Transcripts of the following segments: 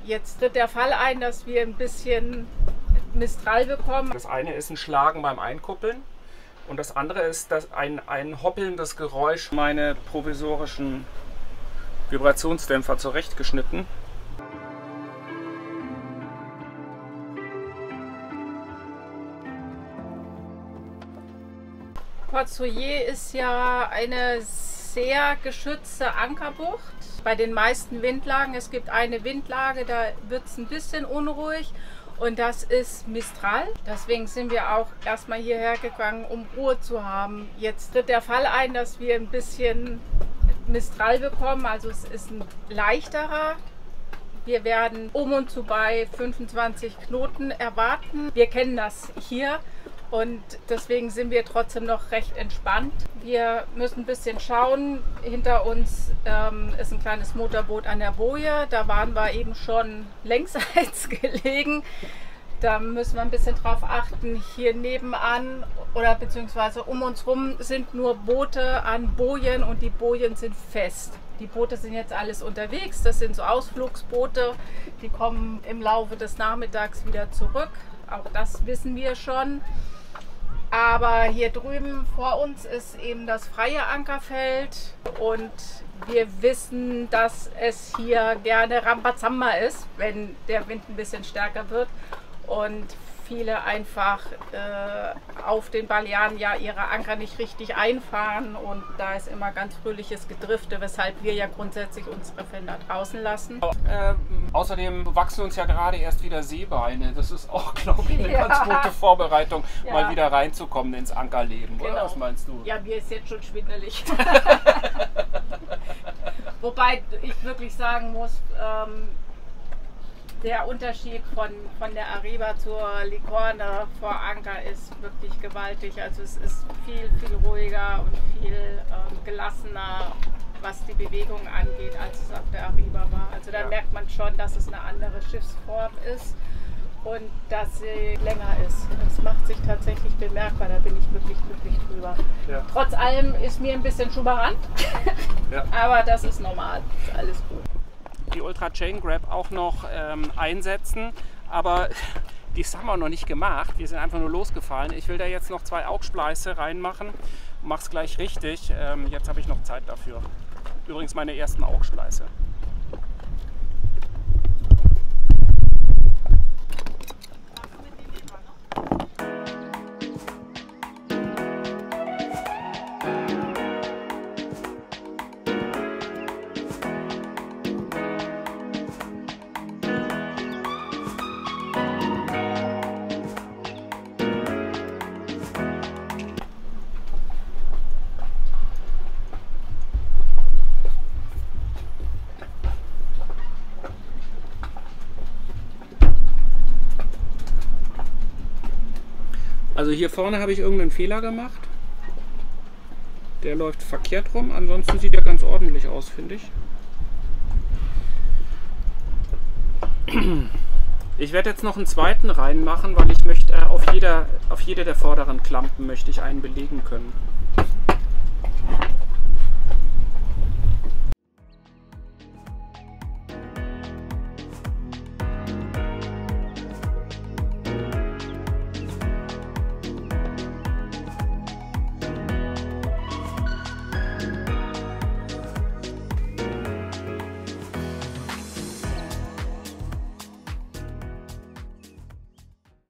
Jetzt tritt der Fall ein, dass wir ein bisschen Mistral bekommen. Das eine ist ein Schlagen beim Einkuppeln und das andere ist ein hoppelndes Geräusch. Meine provisorischen Vibrationsdämpfer zurechtgeschnitten. Port Souillet ist ja eine sehr geschützte Ankerbucht. Bei den meisten Windlagen, es gibt eine Windlage, da wird es ein bisschen unruhig und das ist Mistral. Deswegen sind wir auch erstmal hierher gegangen, um Ruhe zu haben. Jetzt tritt der Fall ein, dass wir ein bisschen Mistral bekommen, also es ist ein leichterer. Wir werden um und zu bei 25 Knoten erwarten. Wir kennen das hier. Und deswegen sind wir trotzdem noch recht entspannt. Wir müssen ein bisschen schauen. Hinter uns ist ein kleines Motorboot an der Boje. Da waren wir eben schon längsseits gelegen. Da müssen wir ein bisschen drauf achten. Hier nebenan oder beziehungsweise um uns rum sind nur Boote an Bojen und die Bojen sind fest. Die Boote sind jetzt alles unterwegs. Das sind so Ausflugsboote. Die kommen im Laufe des Nachmittags wieder zurück. Auch das wissen wir schon. Aber hier drüben vor uns ist eben das freie Ankerfeld und wir wissen, dass es hier gerne Rambazamba ist, wenn der Wind ein bisschen stärker wird und viele einfach auf den Balearen ja ihre Anker nicht richtig einfahren und da ist immer ganz fröhliches Gedrifte, weshalb wir ja grundsätzlich unsere Fender draußen lassen. Außerdem wachsen uns ja gerade erst wieder Seebeine. Das ist auch, glaube ich, eine ganz gute Vorbereitung, mal wieder reinzukommen ins Ankerleben. Genau. Oder was meinst du? Ja, mir ist jetzt schon schwindelig. Wobei ich wirklich sagen muss, der Unterschied von der Arriba zur Licorne vor Anker ist wirklich gewaltig. Also es ist viel, viel ruhiger und viel gelassener, was die Bewegung angeht, als es auf der Arriba war. Also da merkt man schon, dass es eine andere Schiffsform ist und dass sie länger ist. Das macht sich tatsächlich bemerkbar, da bin ich wirklich glücklich drüber. Ja. Trotz allem ist mir ein bisschen Schubberant, aber das ist normal, ist alles gut. Die Ultra Chain Grab auch noch einsetzen, aber dies haben wir noch nicht gemacht. Wir sind einfach nur losgefallen. Ich will da jetzt noch 2 Augspleiße reinmachen. Mach's gleich richtig. Jetzt habe ich noch Zeit dafür. Übrigens meine ersten Augspleiße. Also hier vorne habe ich irgendeinen Fehler gemacht. Der läuft verkehrt rum, ansonsten sieht er ganz ordentlich aus, finde ich. Ich werde jetzt noch einen zweiten reinmachen, weil ich möchte auf jede der vorderen Klampen möchte ich einen belegen können.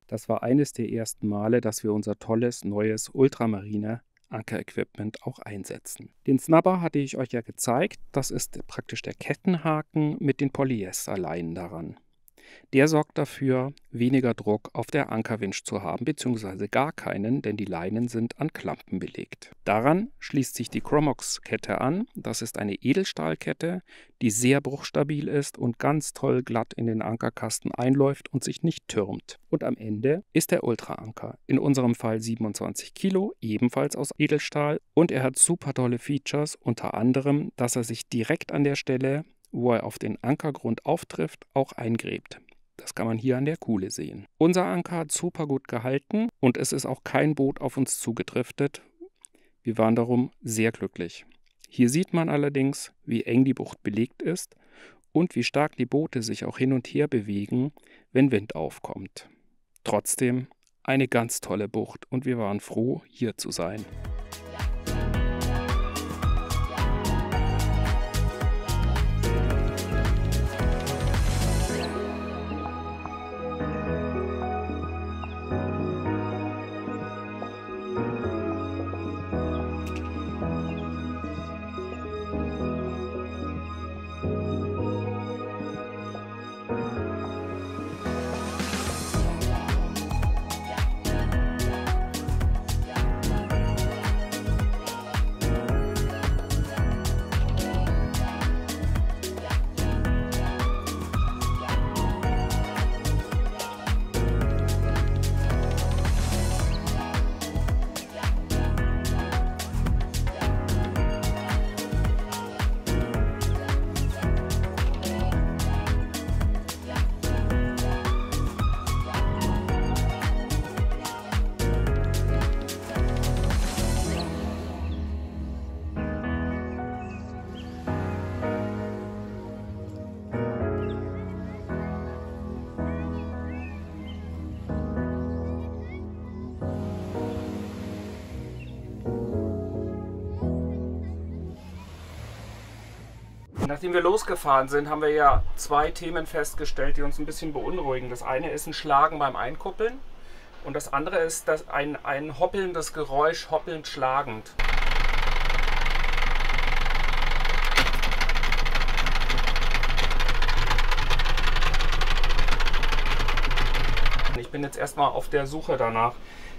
Das war eines der ersten Male, dass wir unser tolles, neues Ultramarine Anker-Equipment auch einsetzen. Den Snubber hatte ich euch ja gezeigt. Das ist praktisch der Kettenhaken mit den Polyesterleinen daran. Der sorgt dafür, weniger Druck auf der Ankerwinch zu haben, beziehungsweise gar keinen, denn die Leinen sind an Klampen belegt. Daran schließt sich die Chromox-Kette an. Das ist eine Edelstahlkette, die sehr bruchstabil ist und ganz toll glatt in den Ankerkasten einläuft und sich nicht türmt. Und am Ende ist der Ultra-Anker, in unserem Fall 27 Kilo, ebenfalls aus Edelstahl, und er hat super tolle Features, unter anderem, dass er sich direkt an der Stelle, wo er auf den Ankergrund auftrifft, auch eingräbt. Das kann man hier an der Kuhle sehen. Unser Anker hat super gut gehalten und es ist auch kein Boot auf uns zugedriftet. Wir waren darum sehr glücklich. Hier sieht man allerdings, wie eng die Bucht belegt ist und wie stark die Boote sich auch hin und her bewegen, wenn Wind aufkommt. Trotzdem eine ganz tolle Bucht und wir waren froh, hier zu sein. Nachdem wir losgefahren sind, haben wir ja zwei Themen festgestellt, die uns ein bisschen beunruhigen. Das eine ist ein Schlagen beim Einkuppeln und das andere ist ein hoppelndes Geräusch, hoppelnd schlagend. Ich bin jetzt erstmal auf der Suche danach.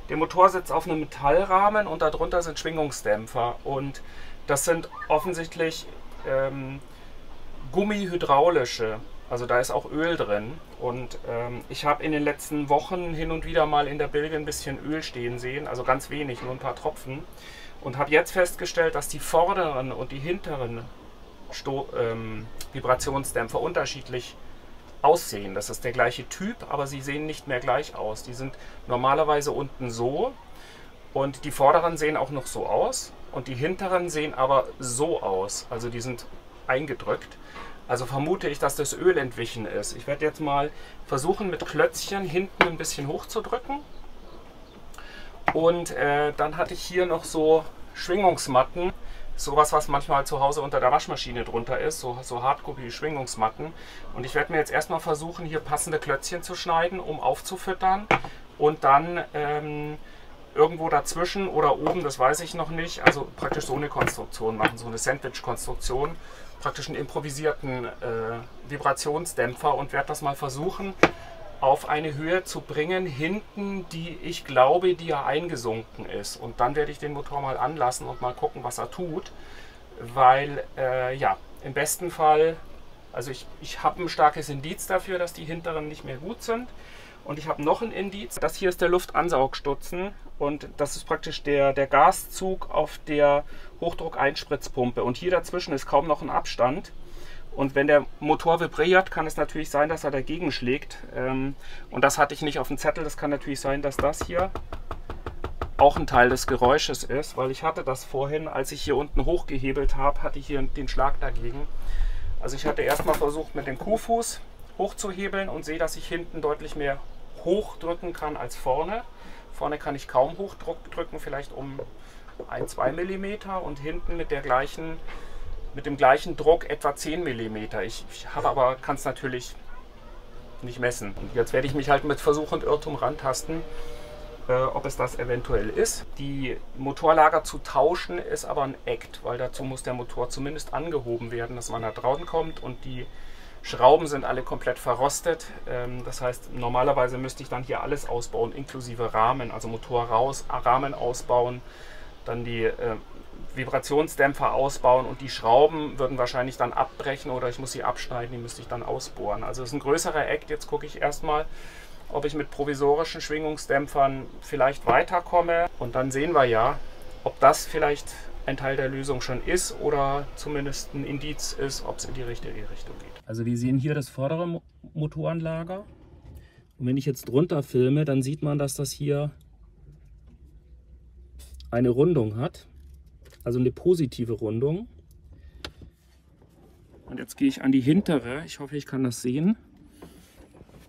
Der Motor sitzt auf einem Metallrahmen und darunter sind Schwingungsdämpfer und das sind offensichtlich gummihydraulische, also da ist auch Öl drin und ich habe in den letzten Wochen hin und wieder mal in der Bilge ein bisschen Öl stehen sehen, also ganz wenig, nur ein paar Tropfen und habe jetzt festgestellt, dass die vorderen und die hinteren Vibrationsdämpfer unterschiedlich aussehen. Das ist der gleiche Typ, aber sie sehen nicht mehr gleich aus. Die sind normalerweise unten so und die vorderen sehen auch noch so aus und die hinteren sehen aber so aus, also die sind eingedrückt. Also vermute ich, dass das Öl entwichen ist. Ich werde jetzt mal versuchen, mit Klötzchen hinten ein bisschen hochzudrücken. Und dann hatte ich hier noch so Schwingungsmatten. Sowas, was manchmal zu Hause unter der Waschmaschine drunter ist. So Hartgummi-Schwingungsmatten. Und ich werde mir jetzt erstmal versuchen, hier passende Klötzchen zu schneiden, um aufzufüttern. Und dann irgendwo dazwischen oder oben, das weiß ich noch nicht, also praktisch so eine Konstruktion machen, so eine Sandwich-Konstruktion, praktisch einen improvisierten Vibrationsdämpfer und werde das mal versuchen auf eine Höhe zu bringen, hinten, die ich glaube, die ja eingesunken ist. Und dann werde ich den Motor mal anlassen und mal gucken, was er tut, weil ja, im besten Fall, also ich habe ein starkes Indiz dafür, dass die hinteren nicht mehr gut sind. Und ich habe noch ein Indiz, das hier ist der Luftansaugstutzen und das ist praktisch der Gaszug auf der Hochdruck-Einspritzpumpe und hier dazwischen ist kaum noch ein Abstand und wenn der Motor vibriert, kann es natürlich sein, dass er dagegen schlägt und das hatte ich nicht auf dem Zettel. Das kann natürlich sein, dass das hier auch ein Teil des Geräusches ist, weil ich hatte das vorhin, als ich hier unten hochgehebelt habe, hatte ich hier den Schlag dagegen. Also ich hatte erstmal versucht mit dem Kuhfuß hochzuhebeln und sehe, dass ich hinten deutlich mehr hochdrücken kann als vorne. Vorne kann ich kaum hochdrücken, vielleicht um 1-2 mm und hinten mit dem gleichen Druck etwa 10 mm. Ich habe aber, kann es natürlich nicht messen. Und jetzt werde ich mich halt mit Versuch und Irrtum rantasten, ob es das eventuell ist. Die Motorlager zu tauschen ist aber ein Act, weil dazu muss der Motor zumindest angehoben werden, dass man da draußen kommt und die Schrauben sind alle komplett verrostet. Das heißt, normalerweise müsste ich dann hier alles ausbauen, inklusive Rahmen, also Motor raus, Rahmen ausbauen, dann die Vibrationsdämpfer ausbauen und die Schrauben würden wahrscheinlich dann abbrechen oder ich muss sie abschneiden, die müsste ich dann ausbohren. Also es ist ein größerer Act. Jetzt gucke ich erstmal, ob ich mit provisorischen Schwingungsdämpfern vielleicht weiterkomme und dann sehen wir ja, ob das vielleicht ein Teil der Lösung schon ist oder zumindest ein Indiz ist, ob es in die richtige Richtung geht. Also wir sehen hier das vordere Motorenlager und wenn ich jetzt drunter filme, dann sieht man, dass das hier eine Rundung hat, also eine positive Rundung. Und jetzt gehe ich an die hintere. Ich hoffe, ich kann das sehen.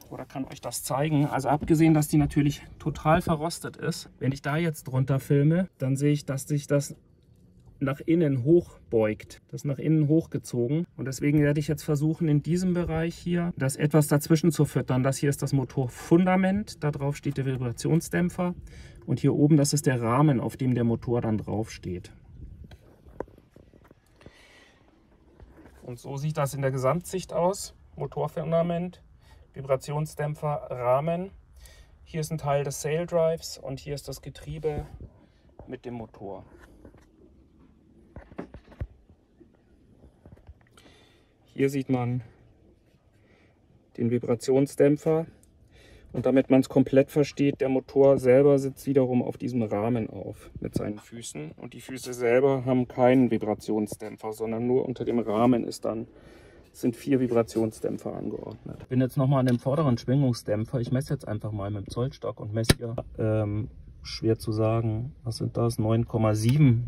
Oder kann euch das zeigen. Also abgesehen, dass die natürlich total verrostet ist. Wenn ich da jetzt drunter filme, dann sehe ich, dass sich das nach innen hoch beugt. Das ist nach innen hochgezogen. Und deswegen werde ich jetzt versuchen, in diesem Bereich hier das etwas dazwischen zu füttern. Das hier ist das Motorfundament. Da drauf steht der Vibrationsdämpfer. Und hier oben, das ist der Rahmen, auf dem der Motor dann drauf steht. Und so sieht das in der Gesamtsicht aus. Motorfundament, Vibrationsdämpfer, Rahmen. Hier ist ein Teil des Sail Drives und hier ist das Getriebe mit dem Motor. Hier sieht man den Vibrationsdämpfer und damit man es komplett versteht, der Motor selber sitzt wiederum auf diesem Rahmen auf mit seinen Füßen und die Füße selber haben keinen Vibrationsdämpfer, sondern nur unter dem Rahmen sind 4 Vibrationsdämpfer angeordnet. Ich bin jetzt nochmal an dem vorderen Schwingungsdämpfer. Ich messe jetzt einfach mal mit dem Zollstock und messe hier, schwer zu sagen, was sind das, 9,7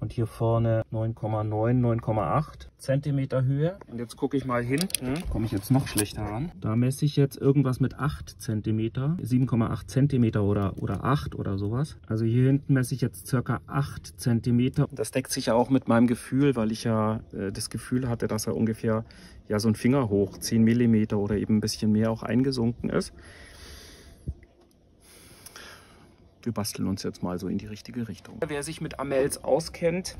und hier vorne 9,9, 9,8 Zentimeter Höhe. Und jetzt gucke ich mal hinten, komme ich jetzt noch schlechter ran. Da messe ich jetzt irgendwas mit 8 Zentimeter, 7,8 Zentimeter oder 8 oder sowas. Also hier hinten messe ich jetzt ca. 8 Zentimeter. Das deckt sich ja auch mit meinem Gefühl, weil ich ja das Gefühl hatte, dass er ungefähr ja so ein Finger hoch, 10 Millimeter oder eben ein bisschen mehr auch eingesunken ist. Wir basteln uns jetzt mal so in die richtige Richtung. Wer sich mit Amels auskennt,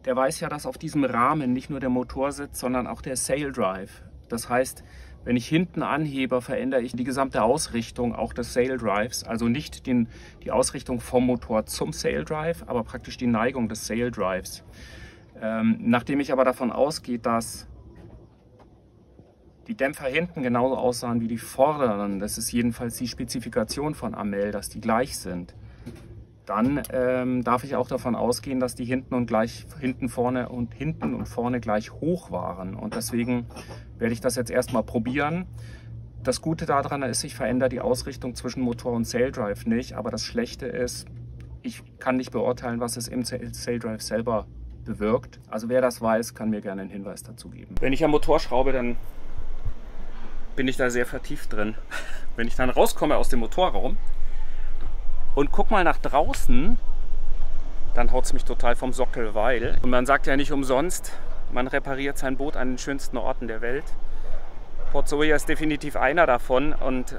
der weiß ja, dass auf diesem Rahmen nicht nur der Motor sitzt, sondern auch der Sail Drive. Das heißt, wenn ich hinten anhebe, verändere ich die gesamte Ausrichtung auch des Sail Drives. Also nicht die Ausrichtung vom Motor zum Sail Drive, aber praktisch die Neigung des Sail Drives. Nachdem ich aber davon ausgehe, dass die Dämpfer hinten genauso aussahen wie die vorderen, das ist jedenfalls die Spezifikation von Amel, dass die gleich sind, dann darf ich auch davon ausgehen, dass die hinten und vorne gleich hoch waren. Und deswegen werde ich das jetzt erstmal probieren. Das Gute daran ist, ich verändere die Ausrichtung zwischen Motor und Sail Drive nicht, aber das Schlechte ist, ich kann nicht beurteilen, was es im Sail Drive selber bewirkt. Also wer das weiß, kann mir gerne einen Hinweis dazu geben. Wenn ich am Motor schraube, dann bin ich da sehr vertieft drin. Wenn ich dann rauskomme aus dem Motorraum und guck mal nach draußen, dann haut es mich total vom Sockel, weil, und man sagt ja nicht umsonst, man repariert sein Boot an den schönsten Orten der Welt. Port Soja ist definitiv einer davon und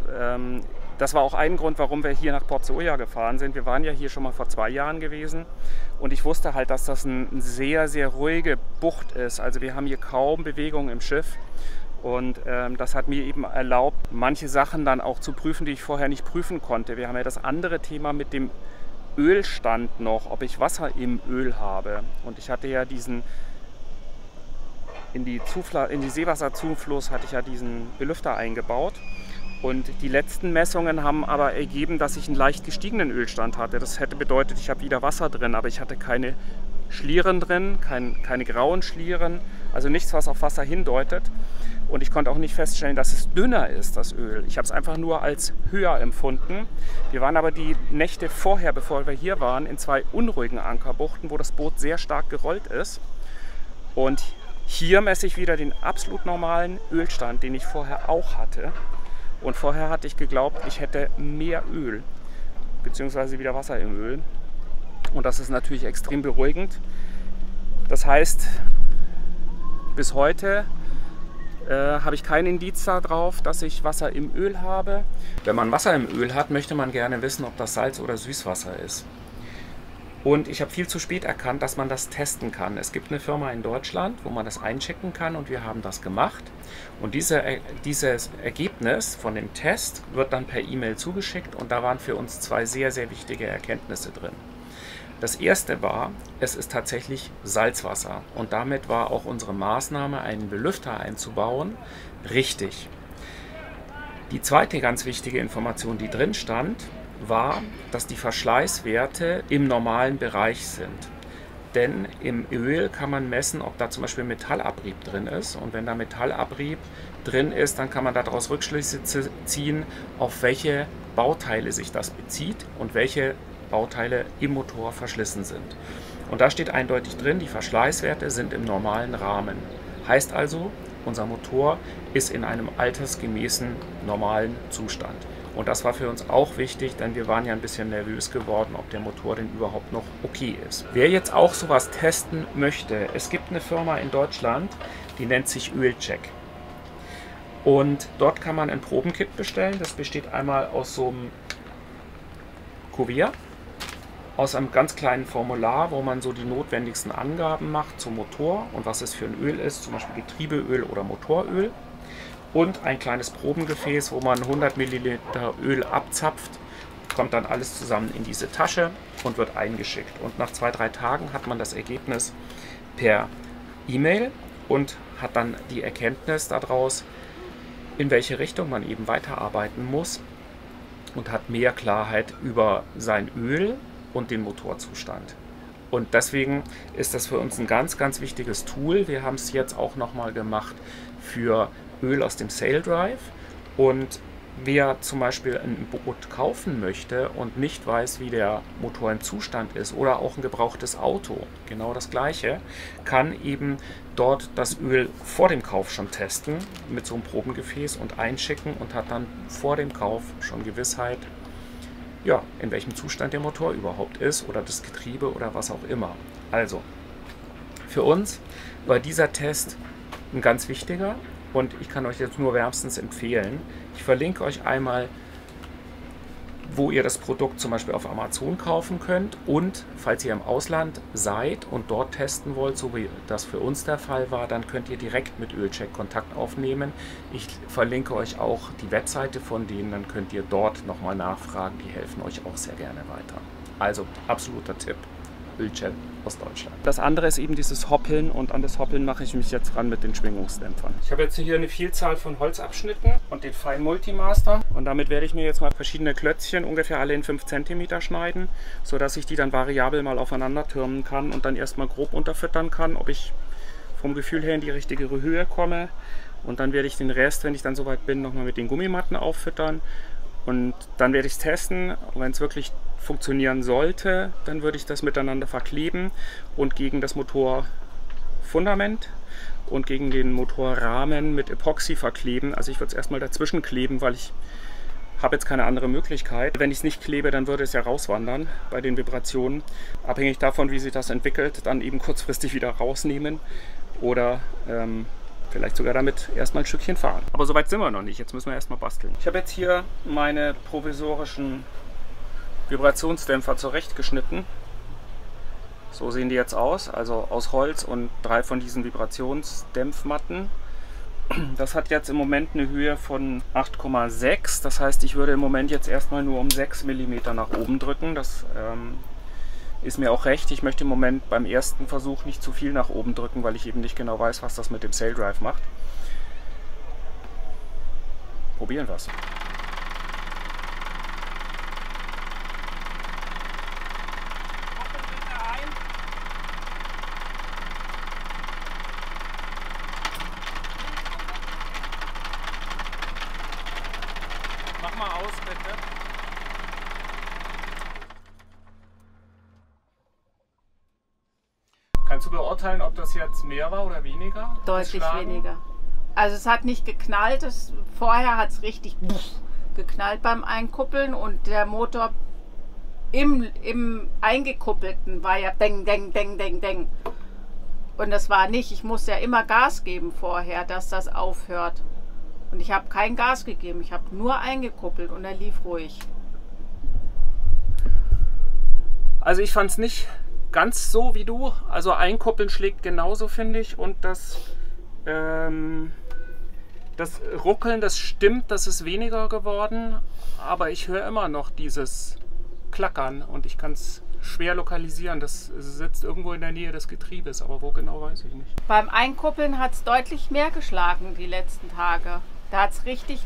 das war auch ein Grund, warum wir hier nach Port Soja gefahren sind. Wir waren ja hier schon mal vor 2 Jahren gewesen und ich wusste halt, dass das eine sehr, sehr ruhige Bucht ist. Also wir haben hier kaum Bewegung im Schiff. Und das hat mir eben erlaubt, manche Sachen dann auch zu prüfen, die ich vorher nicht prüfen konnte. Wir haben ja das andere Thema mit dem Ölstand noch, ob ich Wasser im Öl habe. Und ich hatte ja in die Seewasserzufluss hatte ich ja diesen Belüfter eingebaut. Und die letzten Messungen haben aber ergeben, dass ich einen leicht gestiegenen Ölstand hatte. Das hätte bedeutet, ich habe wieder Wasser drin, aber ich hatte keine Schlieren drin, keine grauen Schlieren, also nichts, was auf Wasser hindeutet. Und ich konnte auch nicht feststellen, dass es dünner ist, das Öl. Ich habe es einfach nur als höher empfunden. Wir waren aber die Nächte vorher, bevor wir hier waren, in 2 unruhigen Ankerbuchten, wo das Boot sehr stark gerollt ist. Und hier messe ich wieder den absolut normalen Ölstand, den ich vorher auch hatte. Und vorher hatte ich geglaubt, ich hätte mehr Öl, beziehungsweise wieder Wasser im Öl. Und das ist natürlich extrem beruhigend. Das heißt, bis heute habe ich kein Indiz darauf, dass ich Wasser im Öl habe. Wenn man Wasser im Öl hat, möchte man gerne wissen, ob das Salz- oder Süßwasser ist. Und ich habe viel zu spät erkannt, dass man das testen kann. Es gibt eine Firma in Deutschland, wo man das einchecken kann und wir haben das gemacht. Und dieses Ergebnis von dem Test wird dann per E-Mail zugeschickt und da waren für uns 2 sehr, sehr wichtige Erkenntnisse drin. Das erste war, es ist tatsächlich Salzwasser und damit war auch unsere Maßnahme, einen Belüfter einzubauen, richtig. Die zweite ganz wichtige Information, die drin stand, war, dass die Verschleißwerte im normalen Bereich sind. Denn im Öl kann man messen, ob da zum Beispiel Metallabrieb drin ist. Und wenn da Metallabrieb drin ist, dann kann man daraus Rückschlüsse ziehen, auf welche Bauteile sich das bezieht und welche Bauteile im Motor verschlissen sind. Und da steht eindeutig drin, die Verschleißwerte sind im normalen Rahmen. Heißt also, unser Motor ist in einem altersgemäßen, normalen Zustand. Und das war für uns auch wichtig, denn wir waren ja ein bisschen nervös geworden, ob der Motor denn überhaupt noch okay ist. Wer jetzt auch sowas testen möchte, es gibt eine Firma in Deutschland, die nennt sich Ölcheck. Und dort kann man ein Probenkit bestellen. Das besteht einmal aus so einem Kuvert, aus einem ganz kleinen Formular, wo man so die notwendigsten Angaben macht zum Motor und was es für ein Öl ist, zum Beispiel Getriebeöl oder Motoröl. Und ein kleines Probengefäß, wo man 100 Milliliter Öl abzapft, kommt dann alles zusammen in diese Tasche und wird eingeschickt. Und nach 2-3 Tagen hat man das Ergebnis per E-Mail und hat dann die Erkenntnis daraus, in welche Richtung man eben weiterarbeiten muss und hat mehr Klarheit über sein Öl und den Motorzustand. Und deswegen ist das für uns ein ganz, ganz wichtiges Tool. Wir haben es jetzt auch nochmal gemacht für Öl aus dem Sail Drive. Und wer zum Beispiel ein Boot kaufen möchte und nicht weiß, wie der Motor im Zustand ist, oder auch ein gebrauchtes Auto, genau das gleiche, kann eben dort das Öl vor dem Kauf schon testen mit so einem Probengefäß und einschicken und hat dann vor dem Kauf schon Gewissheit, ja, in welchem Zustand der Motor überhaupt ist oder das Getriebe oder was auch immer. Also, für uns war dieser Test ein ganz wichtiger und ich kann euch jetzt nur wärmstens empfehlen. Ich verlinke euch einmal, wo ihr das Produkt zum Beispiel auf Amazon kaufen könnt, und falls ihr im Ausland seid und dort testen wollt, so wie das für uns der Fall war, dann könnt ihr direkt mit Ölcheck Kontakt aufnehmen. Ich verlinke euch auch die Webseite von denen, dann könnt ihr dort nochmal nachfragen, die helfen euch auch sehr gerne weiter. Also absoluter Tipp, Ölcheck aus Deutschland. Das andere ist eben dieses Hoppeln, und an das Hoppeln mache ich mich jetzt ran mit den Schwingungsdämpfern. Ich habe jetzt hier eine Vielzahl von Holzabschnitten und den Fine Multimaster, und damit werde ich mir jetzt mal verschiedene Klötzchen ungefähr alle in 5 cm schneiden, sodass ich die dann variabel mal aufeinander türmen kann und dann erstmal grob unterfüttern kann, ob ich vom Gefühl her in die richtige Höhe komme, und dann werde ich den Rest, wenn ich dann soweit bin, nochmal mit den Gummimatten auffüttern. Und dann werde ich es testen, und wenn es wirklich funktionieren sollte, dann würde ich das miteinander verkleben und gegen das Motorfundament und gegen den Motorrahmen mit Epoxy verkleben. Also ich würde es erstmal dazwischen kleben, weil ich habe jetzt keine andere Möglichkeit. Wenn ich es nicht klebe, dann würde es ja rauswandern bei den Vibrationen. Abhängig davon, wie sich das entwickelt, dann eben kurzfristig wieder rausnehmen oder vielleicht sogar damit erstmal ein Stückchen fahren. Aber soweit sind wir noch nicht. Jetzt müssen wir erstmal basteln. Ich habe jetzt hier meine provisorischen Vibrationsdämpfer zurechtgeschnitten. So sehen die jetzt aus. Also aus Holz und 3 von diesen Vibrationsdämpfmatten. Das hat jetzt im Moment eine Höhe von 8,6. Das heißt, ich würde im Moment jetzt erstmal nur um 6 mm nach oben drücken. Das ist mir auch recht. Ich möchte im Moment beim ersten Versuch nicht zu viel nach oben drücken, weil ich eben nicht genau weiß, was das mit dem Sail Drive macht. Probieren wir es. Mach mal aus, bitte. Kannst du beurteilen, ob das jetzt mehr war oder weniger? Deutlich weniger. Also es hat nicht geknallt. Vorher hat es richtig geknallt beim Einkuppeln, und der Motor im Eingekuppelten war ja deng, deng, deng, deng, deng. Und das war nicht. Ich musste ja immer Gas geben vorher, dass das aufhört. Und ich habe kein Gas gegeben. Ich habe nur eingekuppelt und er lief ruhig. Also ich fand es nicht ganz so wie du. Also einkuppeln schlägt genauso, finde ich. Und das Ruckeln, das stimmt, das ist weniger geworden. Aber ich höre immer noch dieses Klackern und ich kann es schwer lokalisieren. Das sitzt irgendwo in der Nähe des Getriebes, aber wo genau, weiß ich nicht. Beim Einkuppeln hat es deutlich mehr geschlagen die letzten Tage. Da hat es richtig,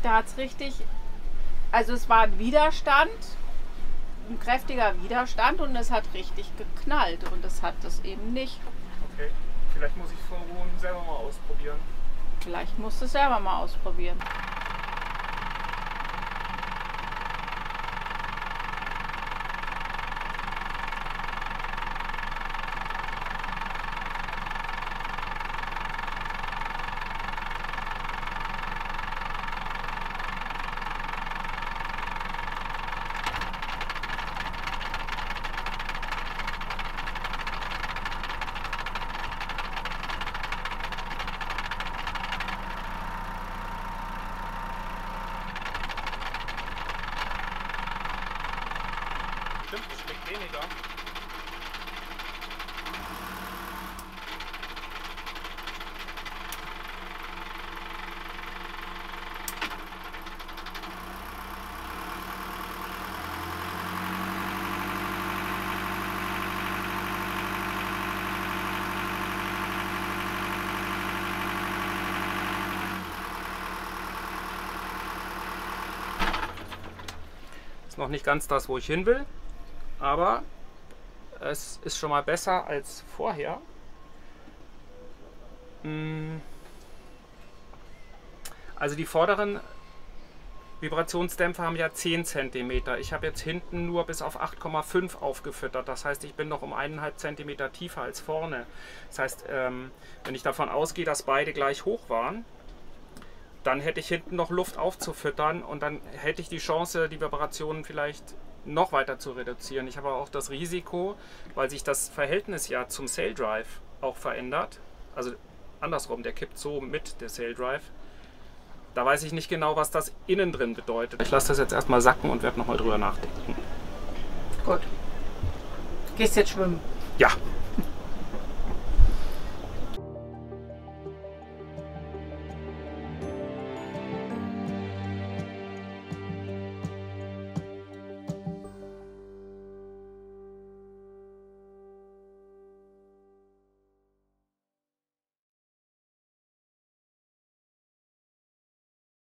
also es war ein Widerstand, ein kräftiger Widerstand, und es hat richtig geknallt, und es hat das eben nicht. Okay, vielleicht muss ich es vorhin selber mal ausprobieren. Vielleicht musst du es selber mal ausprobieren. stimmt, das schlägt weniger. Noch nicht ganz das, wo ich hin will, aber es ist schon mal besser als vorher. Also die vorderen Vibrationsdämpfer haben ja 10 cm. Ich habe jetzt hinten nur bis auf 8,5 aufgefüttert. Das heißt, ich bin noch um 1,5 cm tiefer als vorne. Das heißt, wenn ich davon ausgehe, dass beide gleich hoch waren, dann hätte ich hinten noch Luft aufzufüttern und dann hätte ich die Chance, die Vibrationen vielleicht noch weiter zu reduzieren. Ich habe aber auch das Risiko, weil sich das Verhältnis ja zum Sail Drive auch verändert. Also andersrum, der kippt so mit der Sail Drive. Da weiß ich nicht genau, was das innen drin bedeutet. Ich lasse das jetzt erstmal sacken und werde nochmal drüber nachdenken. Gut. Gehst jetzt schwimmen? Ja.